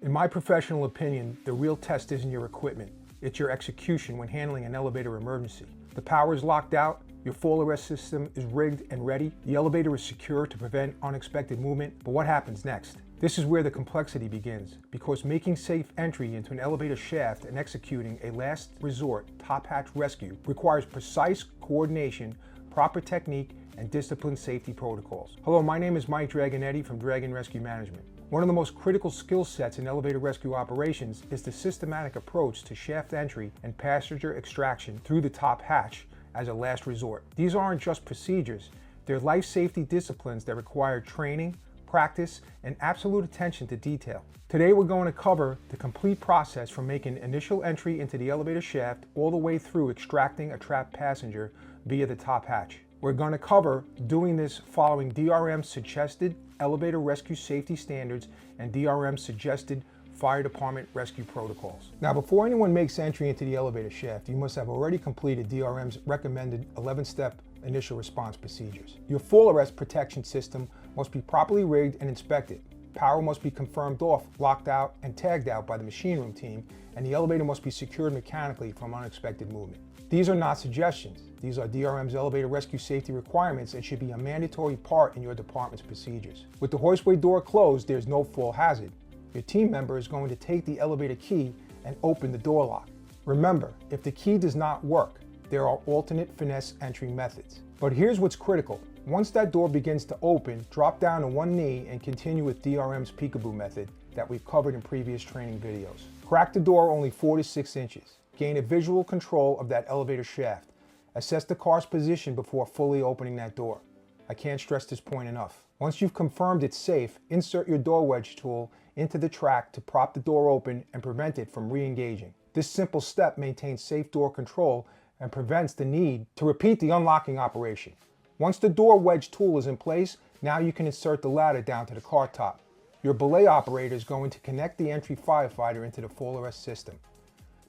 In my professional opinion, the real test isn't your equipment, it's your execution when handling an elevator emergency. The power is locked out, your fall arrest system is rigged and ready, the elevator is secure to prevent unexpected movement, but what happens next? This is where the complexity begins, because making safe entry into an elevator shaft and executing a last resort top hatch rescue requires precise coordination, proper technique, and disciplined safety protocols. Hello, my name is Mike Dragonetti from Dragon Rescue Management. One of the most critical skill sets in elevator rescue operations is the systematic approach to shaft entry and passenger extraction through the top hatch as a last resort. These aren't just procedures, they're life safety disciplines that require training, practice, and absolute attention to detail. Today we're going to cover the complete process from making initial entry into the elevator shaft all the way through extracting a trapped passenger via the top hatch. We're going to cover doing this following DRM's suggested elevator rescue safety standards and DRM's suggested fire department rescue protocols. Now, before anyone makes entry into the elevator shaft, you must have already completed DRM's recommended 11-step initial response procedures. Your fall arrest protection system must be properly rigged and inspected. Power must be confirmed off, locked out, and tagged out by the machine room team, and the elevator must be secured mechanically from unexpected movement. These are not suggestions. These are DRM's elevator rescue safety requirements and should be a mandatory part in your department's procedures. With the hoistway door closed, there's no fall hazard. Your team member is going to take the elevator key and open the door lock. Remember, if the key does not work, there are alternate finesse entry methods. But here's what's critical. Once that door begins to open, drop down to one knee and continue with DRM's peekaboo method that we've covered in previous training videos. Crack the door only 4 to 6 inches. Gain a visual control of that elevator shaft. Assess the car's position before fully opening that door. I can't stress this point enough. Once you've confirmed it's safe, insert your door wedge tool into the track to prop the door open and prevent it from re-engaging. This simple step maintains safe door control and prevents the need to repeat the unlocking operation. Once the door wedge tool is in place, now you can insert the ladder down to the car top. Your belay operator is going to connect the entry firefighter into the fall arrest system.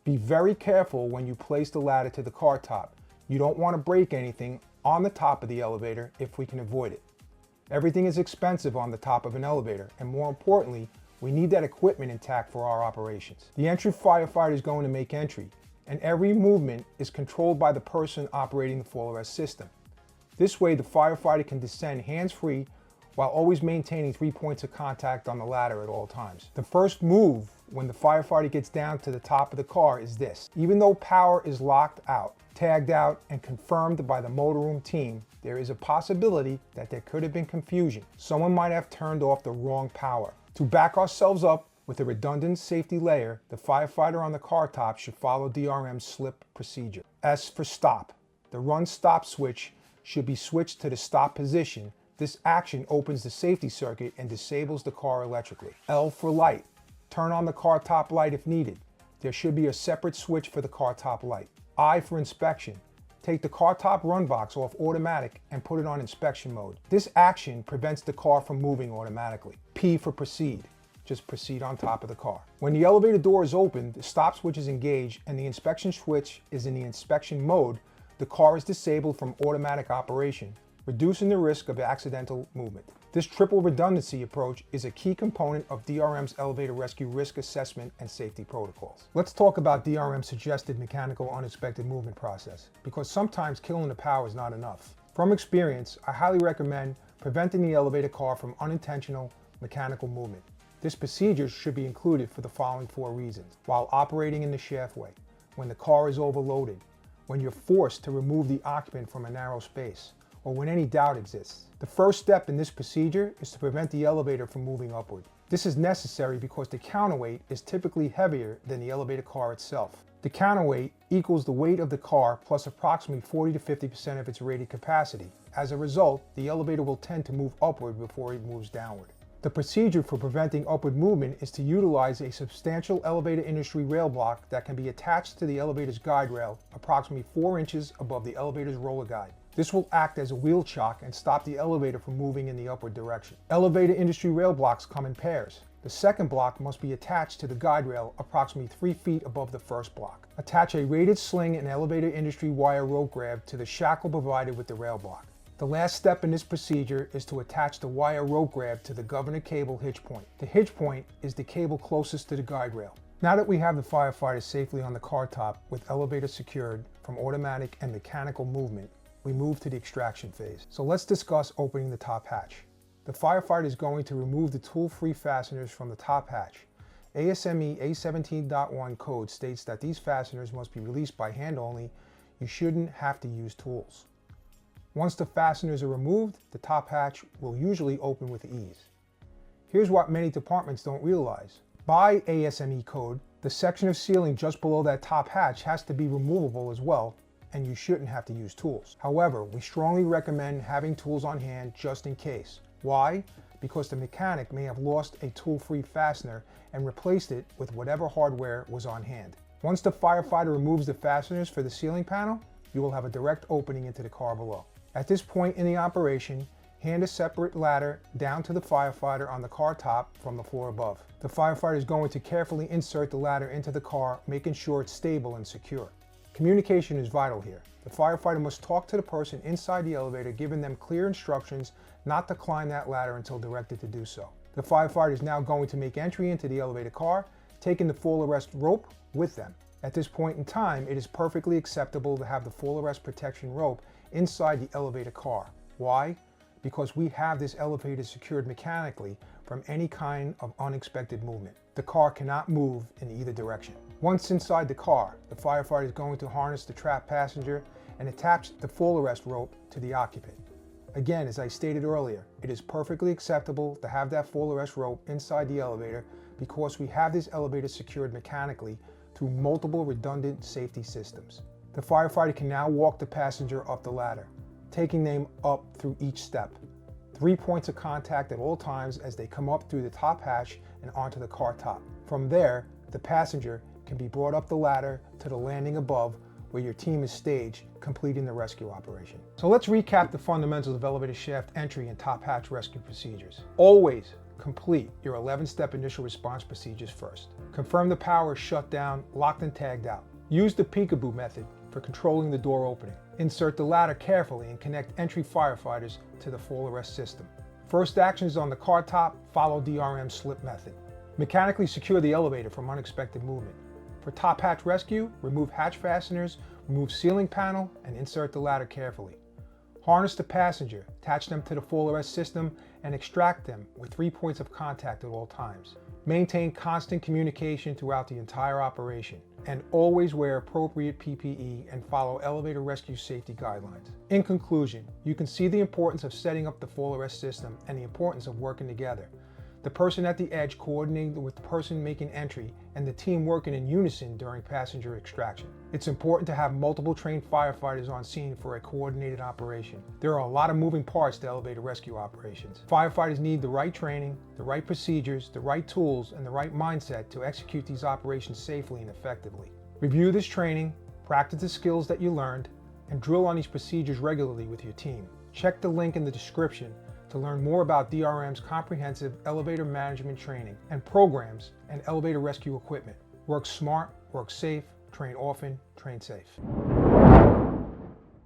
Be very careful when you place the ladder to the car top. You don't want to break anything on the top of the elevator if we can avoid it. Everything is expensive on the top of an elevator, and more importantly, we need that equipment intact for our operations. The entry firefighter is going to make entry, and every movement is controlled by the person operating the fall arrest system. This way, the firefighter can descend hands-free while always maintaining 3 points of contact on the ladder at all times. The first move when the firefighter gets down to the top of the car is this. Even though power is locked out, tagged out, and confirmed by the motorroom team, there is a possibility that there could have been confusion. Someone might have turned off the wrong power. To back ourselves up with a redundant safety layer, the firefighter on the car top should follow DRM's S.L.I.P procedure. S for stop. The run stop switch should be switched to the stop position. This action opens the safety circuit and disables the car electrically. L for light. Turn on the car top light if needed. There should be a separate switch for the car top light. I for inspection. Take the car top run box off automatic and put it on inspection mode. This action prevents the car from moving automatically. P for proceed. Just proceed on top of the car. When the elevator door is open, the stop switch is engaged and the inspection switch is in the inspection mode. The car is disabled from automatic operation, reducing the risk of accidental movement. This triple redundancy approach is a key component of DRM's elevator rescue risk assessment and safety protocols. Let's talk about DRM's suggested mechanical unexpected movement process, because sometimes killing the power is not enough. From experience, I highly recommend preventing the elevator car from unintentional mechanical movement. This procedure should be included for the following 4 reasons. While operating in the shaftway, when the car is overloaded, when you're forced to remove the occupant from a narrow space, or when any doubt exists. The first step in this procedure is to prevent the elevator from moving upward. This is necessary because the counterweight is typically heavier than the elevator car itself. The counterweight equals the weight of the car plus approximately 40 to 50% of its rated capacity. As a result, the elevator will tend to move upward before it moves downward. The procedure for preventing upward movement is to utilize a substantial elevator industry rail block that can be attached to the elevator's guide rail approximately 4 inches above the elevator's roller guide. This will act as a wheel chock and stop the elevator from moving in the upward direction. Elevator industry rail blocks come in pairs. The second block must be attached to the guide rail approximately 3 feet above the first block. Attach a rated sling and elevator industry wire rope grab to the shackle provided with the rail block. The last step in this procedure is to attach the wire rope grab to the governor cable hitch point. The hitch point is the cable closest to the guide rail. Now that we have the firefighter safely on the car top with elevator secured from automatic and mechanical movement, we move to the extraction phase. So let's discuss opening the top hatch. The firefighter is going to remove the tool-free fasteners from the top hatch. ASME A17.1 code states that these fasteners must be released by hand only. You shouldn't have to use tools. Once the fasteners are removed, the top hatch will usually open with ease. Here's what many departments don't realize. By ASME code, the section of ceiling just below that top hatch has to be removable as well, and you shouldn't have to use tools. However, we strongly recommend having tools on hand just in case. Why? Because the mechanic may have lost a tool-free fastener and replaced it with whatever hardware was on hand. Once the firefighter removes the fasteners for the ceiling panel, you will have a direct opening into the car below. At this point in the operation, hand a separate ladder down to the firefighter on the car top from the floor above. The firefighter is going to carefully insert the ladder into the car, making sure it's stable and secure. Communication is vital here. The firefighter must talk to the person inside the elevator, giving them clear instructions not to climb that ladder until directed to do so. The firefighter is now going to make entry into the elevator car, taking the full arrest rope with them. At this point in time, it is perfectly acceptable to have the full arrest protection rope inside the elevator car. Why? Because we have this elevator secured mechanically from any kind of unexpected movement. The car cannot move in either direction. Once inside the car, the firefighter is going to harness the trapped passenger and attach the full arrest rope to the occupant. Again, as I stated earlier, it is perfectly acceptable to have that full arrest rope inside the elevator because we have this elevator secured mechanically through multiple redundant safety systems. The firefighter can now walk the passenger up the ladder, taking them up through each step. 3 points of contact at all times as they come up through the top hatch and onto the car top. From there, the passenger can be brought up the ladder to the landing above where your team is staged, completing the rescue operation. So let's recap the fundamentals of elevator shaft entry and top hatch rescue procedures. Always complete your 11-step initial response procedures first. Confirm the power is shut down, locked and tagged out. Use the peekaboo method for controlling the door opening. Insert the ladder carefully and connect entry firefighters to the full arrest system. First actions on the car top, follow DRM S.L.I.P method. Mechanically secure the elevator from unexpected movement. For top hatch rescue, remove hatch fasteners, remove ceiling panel, and insert the ladder carefully. Harness the passenger, attach them to the full arrest system, and extract them with 3 points of contact at all times. Maintain constant communication throughout the entire operation, and always wear appropriate PPE and follow elevator rescue safety guidelines. In conclusion, you can see the importance of setting up the full arrest system and the importance of working together. The person at the edge coordinating with the person making entry and the team working in unison during passenger extraction. It's important to have multiple trained firefighters on scene for a coordinated operation. There are a lot of moving parts to elevator rescue operations. Firefighters need the right training, the right procedures, the right tools, and the right mindset to execute these operations safely and effectively. Review this training, practice the skills that you learned, and drill on these procedures regularly with your team. Check the link in the description to learn more about DRM's comprehensive elevator management training and programs and elevator rescue equipment. Work smart, work safe, train often, train safe.